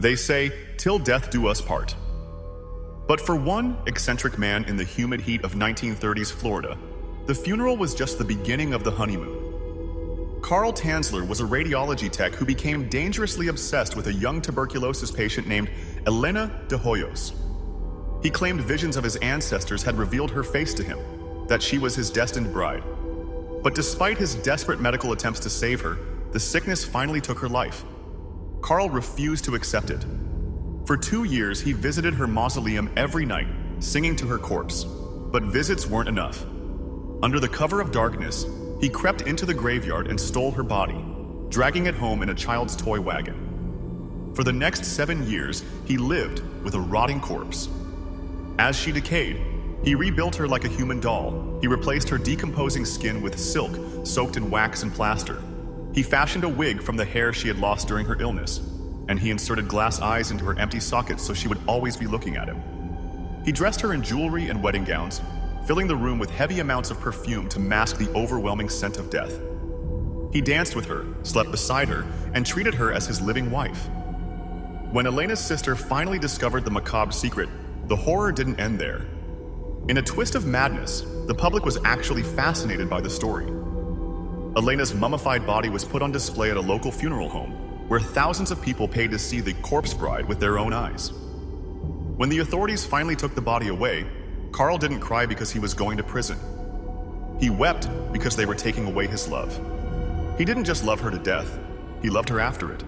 They say, "Till death do us part." But for one eccentric man in the humid heat of 1930s Florida, the funeral was just the beginning of the honeymoon. Carl Tanzler was a radiology tech who became dangerously obsessed with a young tuberculosis patient named Elena de Hoyos. He claimed visions of his ancestors had revealed her face to him, that she was his destined bride. But despite his desperate medical attempts to save her, the sickness finally took her life. Carl refused to accept it. For 2 years, he visited her mausoleum every night, singing to her corpse. But visits weren't enough. Under the cover of darkness, he crept into the graveyard and stole her body, dragging it home in a child's toy wagon. For the next 7 years, he lived with a rotting corpse. As she decayed, he rebuilt her like a human doll. He replaced her decomposing skin with silk soaked in wax and plaster. He fashioned a wig from the hair she had lost during her illness, and he inserted glass eyes into her empty sockets so she would always be looking at him. He dressed her in jewelry and wedding gowns, filling the room with heavy amounts of perfume to mask the overwhelming scent of death. He danced with her, slept beside her, and treated her as his living wife. When Elena's sister finally discovered the macabre secret, the horror didn't end there. In a twist of madness, the public was actually fascinated by the story. Elena's mummified body was put on display at a local funeral home, where thousands of people paid to see the corpse bride with their own eyes. When the authorities finally took the body away, Carl didn't cry because he was going to prison. He wept because they were taking away his love. He didn't just love her to death, he loved her after it.